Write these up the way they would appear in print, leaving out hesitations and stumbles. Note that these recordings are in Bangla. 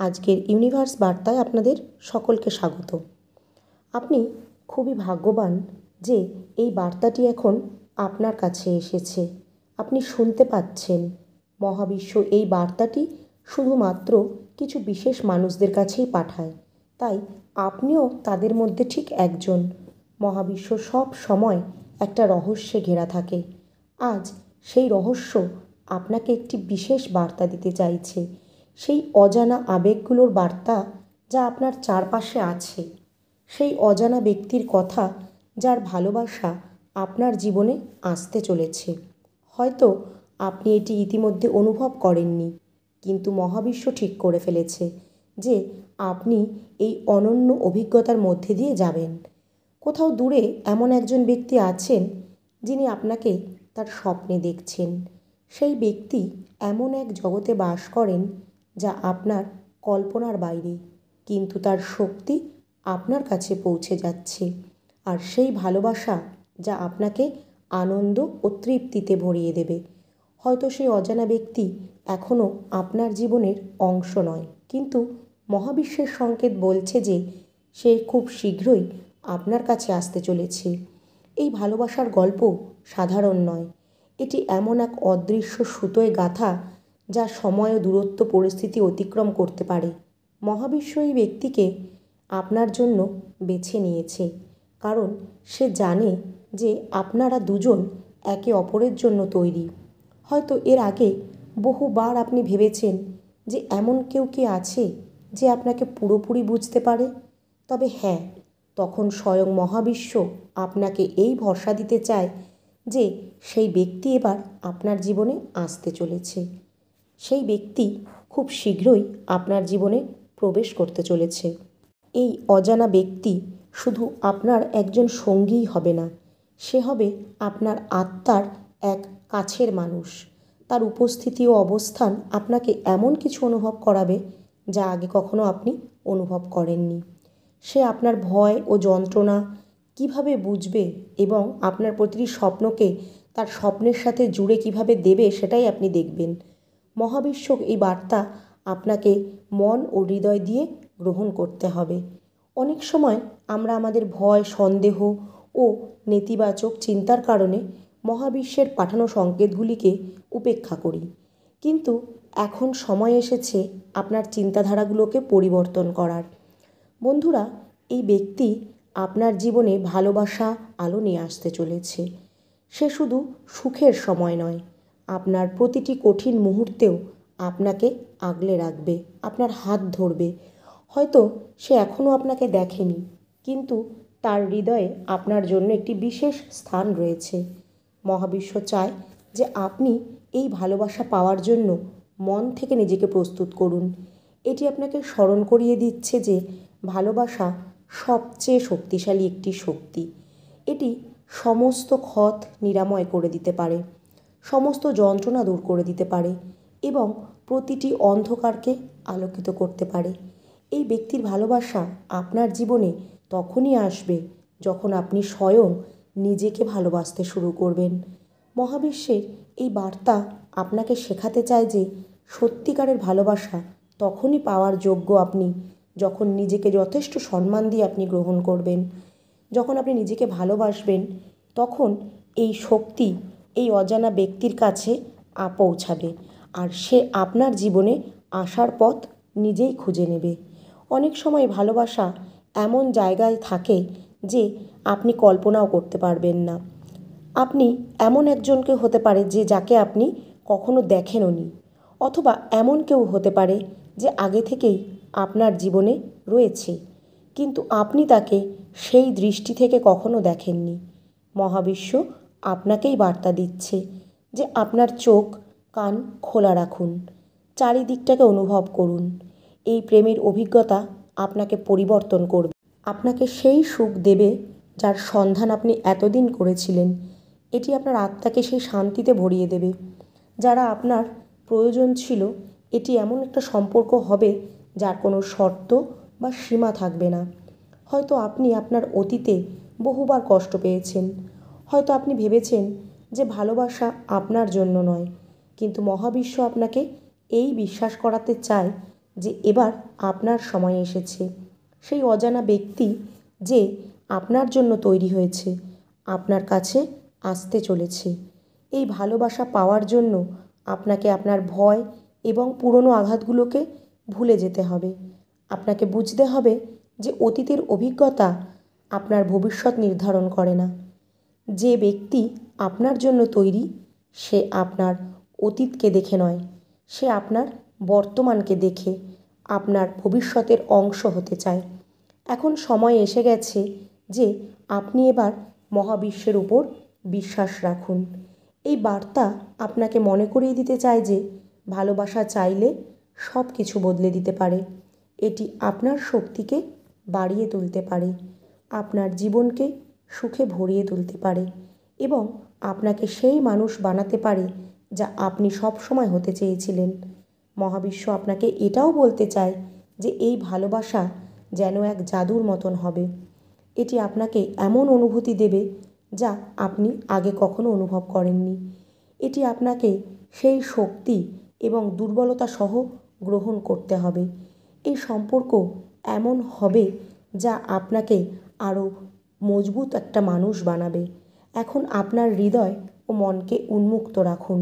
আজকের ইউনিভার্স বার্তায় আপনাদের সকলকে স্বাগত। আপনি খুবই ভাগ্যবান যে এই বার্তাটি এখন আপনার কাছে এসেছে, আপনি শুনতে পাচ্ছেন। মহাবিশ্ব এই বার্তাটি শুধুমাত্র কিছু বিশেষ মানুষদের কাছেই পাঠায়, তাই আপনিও তাদের মধ্যে ঠিক একজন। মহাবিশ্ব সব সময় একটা রহস্যে ঘেরা থাকে। আজ সেই রহস্য আপনাকে একটি বিশেষ বার্তা দিতে চাইছে, সেই অজানা আবেগগুলোর বার্তা যা আপনার চারপাশে আছে, সেই অজানা ব্যক্তির কথা যার ভালোবাসা আপনার জীবনে আসতে চলেছে। হয়তো আপনি এটি ইতিমধ্যে অনুভব করেননি, কিন্তু মহাবিশ্ব ঠিক করে ফেলেছে যে আপনি এই অনন্য অভিজ্ঞতার মধ্যে দিয়ে যাবেন। কোথাও দূরে এমন একজন ব্যক্তি আছেন যিনি আপনাকে তার স্বপ্নে দেখছেন। সেই ব্যক্তি এমন এক জগতে বাস করেন যা আপনার কল্পনার বাইরে, কিন্তু তার শক্তি আপনার কাছে পৌঁছে যাচ্ছে। আর সেই ভালোবাসা যা আপনাকে আনন্দ ও তৃপ্তিতে ভরিয়ে দেবে। হয়তো সেই অজানা ব্যক্তি এখনও আপনার জীবনের অংশ নয়, কিন্তু মহাবিশ্বের সংকেত বলছে যে সে খুব শীঘ্রই আপনার কাছে আসতে চলেছে। এই ভালোবাসার গল্প সাধারণ নয়, এটি এমন এক অদৃশ্য সুতোয় গাঁথা যা সময় ও দূরত্ব পরিস্থিতি অতিক্রম করতে পারে। মহাবিশ্ব এই ব্যক্তিকে আপনার জন্য বেছে নিয়েছে, কারণ সে জানে যে আপনারা দুজন একে অপরের জন্য তৈরি। হয়তো এর আগে বহুবার আপনি ভেবেছেন যে এমন কেউ কি আছে যে আপনাকে পুরোপুরি বুঝতে পারে, তবে হ্যাঁ, তখন স্বয়ং মহাবিশ্ব আপনাকে এই ভরসা দিতে চায় যে সেই ব্যক্তি এবার আপনার জীবনে আসতে চলেছে। সেই ব্যক্তি খুব শীঘ্রই আপনার জীবনে প্রবেশ করতে চলেছে। এই অজানা ব্যক্তি শুধু আপনার একজন সঙ্গীই হবে না, সে হবে আপনার আত্মার এক কাছের মানুষ। তার উপস্থিতি ও অবস্থান আপনাকে এমন কিছু অনুভব করাবে যা আগে কখনো আপনি অনুভব করেননি। সে আপনার ভয় ও যন্ত্রণা কিভাবে বুঝবে এবং আপনার প্রতিটি স্বপ্নকে তার স্বপ্নের সাথে জুড়ে কিভাবে দেবে সেটাই আপনি দেখবেন। মহাবিশ্ব এই বার্তা আপনাকে মন ও হৃদয় দিয়ে গ্রহণ করতে হবে। অনেক সময় আমরা আমাদের ভয়, সন্দেহ ও নেতিবাচক চিন্তার কারণে মহাবিশ্বের পাঠানো সংকেতগুলিকে উপেক্ষা করি, কিন্তু এখন সময় এসেছে আপনার চিন্তাধারাগুলোকে পরিবর্তন করার। বন্ধুরা, এই ব্যক্তি আপনার জীবনে ভালোবাসা আলো নিয়ে আসতে চলেছে। সে শুধু সুখের সময় নয়, আপনার প্রতিটি কঠিন মুহূর্তেও আপনাকে আগলে রাখবে, আপনার হাত ধরবে। হয়তো সে এখনও আপনাকে দেখেনি, কিন্তু তার হৃদয়ে আপনার জন্য একটি বিশেষ স্থান রয়েছে। মহাবিশ্ব চায় যে আপনি এই ভালোবাসা পাওয়ার জন্য মন থেকে নিজেকে প্রস্তুত করুন। এটি আপনাকে স্মরণ করিয়ে দিচ্ছে যে ভালোবাসা সবচেয়ে শক্তিশালী একটি শক্তি। এটি সমস্ত ক্ষত নিরাময় করে দিতে পারে, সমস্ত যন্ত্রণা দূর করে দিতে পারে এবং প্রতিটি অন্ধকারকে আলোকিত করতে পারে। এই ব্যক্তির ভালোবাসা আপনার জীবনে তখনই আসবে যখন আপনি স্বয়ং নিজেকে ভালোবাসতে শুরু করবেন। মহাবিশ্বের এই বার্তা আপনাকে শেখাতে চায় যে সত্যিকারের ভালোবাসা তখনই পাওয়ার যোগ্য আপনি যখন নিজেকে যথেষ্ট সম্মান দিয়ে আপনি গ্রহণ করবেন। যখন আপনি নিজেকে ভালোবাসবেন, তখন এই শক্তি এই অজানা ব্যক্তির কাছে পৌঁছাবে, আর সে আপনার জীবনে আসার পথ নিজেই খুঁজে নেবে। অনেক সময় ভালোবাসা এমন জায়গায় থাকে যে আপনি কল্পনাও করতে পারবেন না। আপনি এমন একজনকে হতে পারে যে যাকে আপনি কখনো দেখেনওনি, অথবা এমন কেউ হতে পারে যে আগে থেকেই আপনার জীবনে রয়েছে, কিন্তু আপনি তাকে সেই দৃষ্টি থেকে কখনো দেখেননি। মহাবিশ্ব আপনাকেই বার্তা দিচ্ছে যে আপনার চোখ কান খোলা রাখুন, চারিদিকটাকে অনুভব করুন। এই প্রেমের অভিজ্ঞতা আপনাকে পরিবর্তন করবে, আপনাকে সেই সুখ দেবে যার সন্ধান আপনি এতদিন করেছিলেন। এটি আপনার আত্মাকে সেই শান্তিতে ভরিয়ে দেবে যারা আপনার প্রয়োজন ছিল। এটি এমন একটা সম্পর্ক হবে যার কোনো শর্ত বা সীমা থাকবে না। হয়তো আপনি আপনার অতীতে বহুবার কষ্ট পেয়েছেন, হয়তো আপনি ভেবেছেন যে ভালোবাসা আপনার জন্য নয়, কিন্তু মহাবিশ্ব আপনাকে এই বিশ্বাস করাতে চায় যে এবার আপনার সময় এসেছে। সেই অজানা ব্যক্তি যে আপনার জন্য তৈরি হয়েছে আপনার কাছে আসতে চলেছে। এই ভালোবাসা পাওয়ার জন্য আপনাকে আপনার ভয় এবং পুরনো আঘাতগুলোকে ভুলে যেতে হবে। আপনাকে বুঝতে হবে যে অতীতের অভিজ্ঞতা আপনার ভবিষ্যৎ নির্ধারণ করে না। যে ব্যক্তি আপনার জন্য তৈরি সে আপনার অতীতকে দেখে নয়, সে আপনার বর্তমানকে দেখে আপনার ভবিষ্যতের অংশ হতে চায়। এখন সময় এসে গেছে যে আপনি এবার মহাবিশ্বের উপর বিশ্বাস রাখুন। এই বার্তা আপনাকে মনে করিয়ে দিতে চায় যে ভালোবাসা চাইলে সব কিছু বদলে দিতে পারে। এটি আপনার শক্তিকে বাড়িয়ে তুলতে পারে, আপনার জীবনকে সুখে ভরিয়ে তুলতে পারে এবং আপনাকে সেই মানুষ বানাতে পারে যা আপনি সবসময় হতে চেয়েছিলেন। মহাবিশ্ব আপনাকে এটাও বলতে চায় যে এই ভালোবাসা যেন এক জাদুর মতন হবে। এটি আপনাকে এমন অনুভূতি দেবে যা আপনি আগে কখনো অনুভব করেননি। এটি আপনাকে সেই শক্তি এবং দুর্বলতা সহ গ্রহণ করতে হবে। এই সম্পর্ক এমন হবে যা আপনাকে আরও মজবুত একটা মানুষ বানাবে। এখন আপনার হৃদয় ও মনকে উন্মুক্ত রাখুন।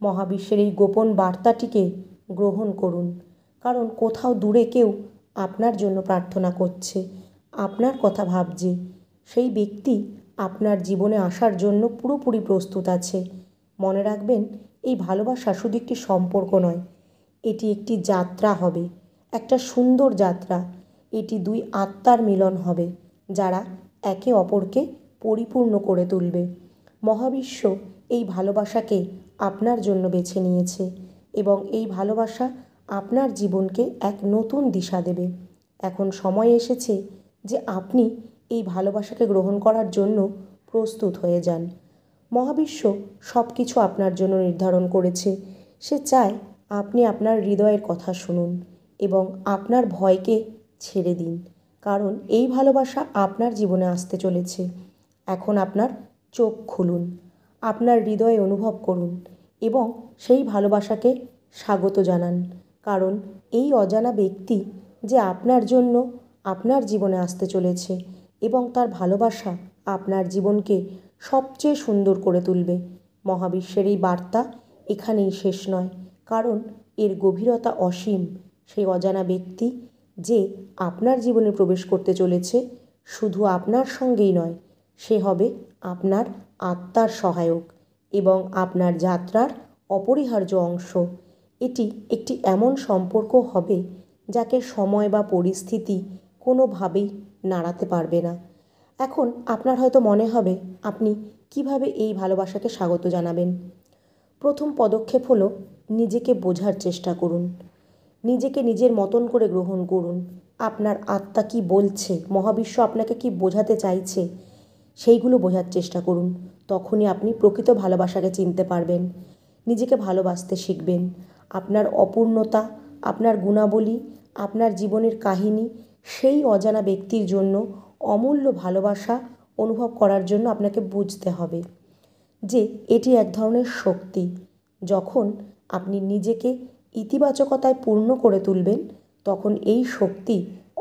মহাবিশ্বের এই গোপন বার্তাটিকে গ্রহণ করুন, কারণ কোথাও দূরে কেউ আপনার জন্য প্রার্থনা করছে, আপনার কথা ভাবছে। সেই ব্যক্তি আপনার জীবনে আসার জন্য পুরোপুরি প্রস্তুত আছে। মনে রাখবেন, এই ভালোবাসা শুধু একটি সম্পর্ক নয়, এটি একটি যাত্রা হবে, একটা সুন্দর যাত্রা। এটি দুই আত্মার মিলন হবে যারা একে অপরকে পরিপূর্ণ করে তুলবে। মহাবিশ্ব এই ভালোবাসাকে আপনার জন্য বেছে নিয়েছে এবং এই ভালোবাসা আপনার জীবনকে এক নতুন দিশা দেবে। এখন সময় এসেছে যে আপনি এই ভালোবাসাকে গ্রহণ করার জন্য প্রস্তুত হয়ে যান। মহাবিশ্ব সব কিছু আপনার জন্য নির্ধারণ করেছে। সে চায় আপনি আপনার হৃদয়ের কথা শুনুন এবং আপনার ভয়কে ছেড়ে দিন, কারণ এই ভালোবাসা আপনার জীবনে আসতে চলেছে। এখন আপনার চোখ খুলুন, আপনার হৃদয়ে অনুভব করুন এবং সেই ভালোবাসাকে স্বাগত জানান, কারণ এই অজানা ব্যক্তি যে আপনার জন্য আপনার জীবনে আসতে চলেছে এবং তার ভালোবাসা আপনার জীবনকে সবচেয়ে সুন্দর করে তুলবে। মহাবিশ্বের এই বার্তা এখানেই শেষ নয়, কারণ এর গভীরতা অসীম। সেই অজানা ব্যক্তি যে আপনার জীবনে প্রবেশ করতে চলেছে শুধু আপনার সঙ্গেই নয়, সে হবে আপনার আত্মার সহায়ক এবং আপনার যাত্রার অপরিহার্য অংশ। এটি একটি এমন সম্পর্ক হবে যাকে সময় বা পরিস্থিতি কোনোভাবেই নাড়াতে পারবে না। এখন আপনার হয়তো মনে হবে আপনি কিভাবে এই ভালোবাসাকে স্বাগত জানাবেন। প্রথম পদক্ষেপ হলো নিজেকে বোঝার চেষ্টা করুন। নিজেকে নিজের মতন করে গ্রহণ করুন। আপনার আত্মা কি বলছে, মহাবিশ্ব আপনাকে কি বোঝাতে চাইছে, সেইগুলো বোঝার চেষ্টা করুন। তখনই আপনি প্রকৃত ভালোবাসাকে চিনতে পারবেন। নিজেকে ভালোবাসতে শিখবেন। আপনার অপূর্ণতা, আপনার গুণাবলী, আপনার জীবনের কাহিনী সেই অজানা ব্যক্তির জন্য অমূল্য ভালোবাসা অনুভব করার জন্য আপনাকে বুঝতে হবে যে এটি এক ধরনের শক্তি। যখন আপনি নিজেকে ইতিবাচকতায় পূর্ণ করে তুলবেন, তখন এই শক্তি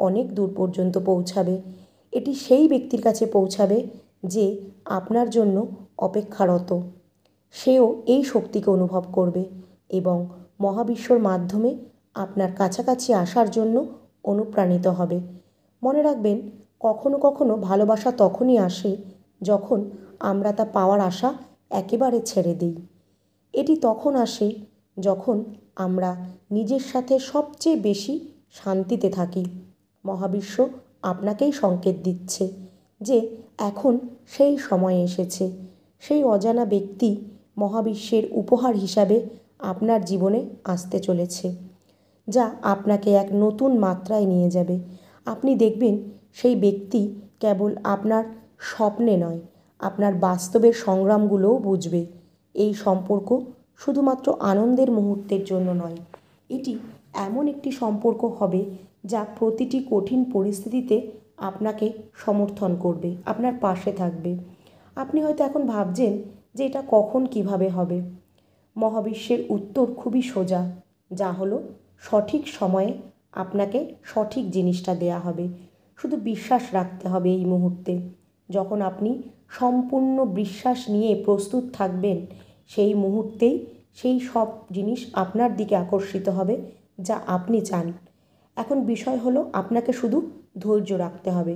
অনেক দূর পর্যন্ত পৌঁছাবে। এটি সেই ব্যক্তির কাছে পৌঁছাবে যে আপনার জন্য অপেক্ষারত। সেও এই শক্তিকে অনুভব করবে এবং মহাবিশ্বর মাধ্যমে আপনার কাছাকাছি আসার জন্য অনুপ্রাণিত হবে। মনে রাখবেন, কখনো কখনো ভালোবাসা তখনই আসে যখন আমরা তা পাওয়ার আশা একেবারে ছেড়ে দিই। এটি তখন আসে যখন আমরা নিজের সাথে সবচেয়ে বেশি শান্তিতে থাকি। মহাবিশ্ব আপনাকেই সংকেত দিচ্ছে যে এখন সেই সময় এসেছে। সেই অজানা ব্যক্তি মহাবিশ্বের উপহার হিসাবে আপনার জীবনে আসতে চলেছে, যা আপনাকে এক নতুন মাত্রায় নিয়ে যাবে। আপনি দেখবেন সেই ব্যক্তি কেবল আপনার স্বপ্নে নয়, আপনার বাস্তবের সংগ্রামগুলোও বুঝবে। এই সম্পর্ক শুধুমাত্র আনন্দের মুহূর্তের জন্য নয়, এটি এমন একটি সম্পর্ক হবে যা প্রতিটি কঠিন পরিস্থিতিতে আপনাকে সমর্থন করবে, আপনার পাশে থাকবে। আপনি হয়তো এখন ভাবছেন যে এটা কখন কিভাবে হবে। মহাবিশ্বের উত্তর খুবই সোজা, যা হলো সঠিক সময়ে আপনাকে সঠিক জিনিসটা দেয়া হবে। শুধু বিশ্বাস রাখতে হবে এই মুহূর্তে। যখন আপনি সম্পূর্ণ বিশ্বাস নিয়ে প্রস্তুত থাকবেন, সেই মুহূর্তেই সেই সব জিনিস আপনার দিকে আকর্ষিত হবে যা আপনি চান। এখন বিষয় হলো আপনাকে শুধু ধৈর্য রাখতে হবে।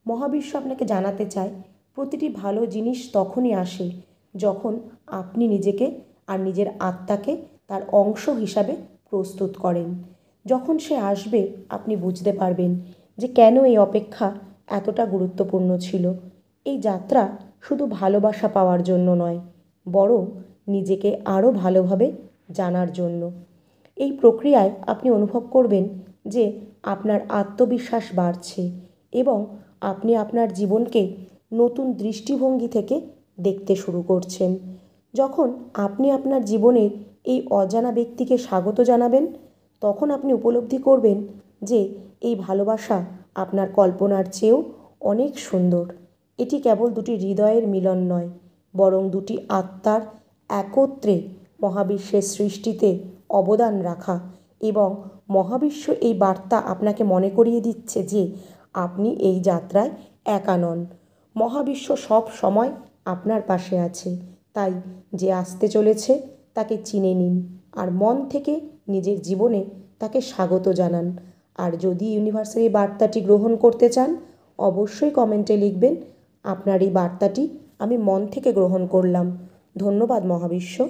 মহাবিশ্ব আপনাকে জানাতে চায় প্রতিটি ভালো জিনিস তখনই আসে যখন আপনি নিজেকে আর নিজের আত্মাকে তার অংশ হিসাবে প্রস্তুত করেন। যখন সে আসবে আপনি বুঝতে পারবেন যে কেন এই অপেক্ষা এতটা গুরুত্বপূর্ণ ছিল। এই যাত্রা শুধু ভালোবাসা পাওয়ার জন্য নয়, বরং নিজেকে আরও ভালোভাবে জানার জন্য। এই প্রক্রিয়ায় আপনি অনুভব করবেন যে আপনার আত্মবিশ্বাস বাড়ছে এবং আপনি আপনার জীবনকে নতুন দৃষ্টিভঙ্গি থেকে দেখতে শুরু করছেন। যখন আপনি আপনার জীবনের এই অজানা ব্যক্তিকে স্বাগত জানাবেন, তখন আপনি উপলব্ধি করবেন যে এই ভালোবাসা আপনার কল্পনার চেয়েও অনেক সুন্দর। এটি কেবল দুটি হৃদয়ের মিলন নয়, বরং দুটি আত্মার একত্রে মহাবিশ্বের সৃষ্টিতে অবদান রাখা। এবং মহাবিশ্ব এই বার্তা আপনাকে মনে করিয়ে দিচ্ছে যে আপনি এই যাত্রায় একা নন। মহাবিশ্ব সব সময় আপনার পাশে আছে। তাই যে আসতে চলেছে তাকে চিনে নিন আর মন থেকে নিজের জীবনে তাকে স্বাগত জানান। আর যদি ইউনিভার্সের এই বার্তাটি গ্রহণ করতে চান, অবশ্যই কমেন্টে লিখবেন, আপনার এই বার্তাটি আমি মন থেকে গ্রহণ করলাম। ধন্যবাদ মহাবিশ্ব।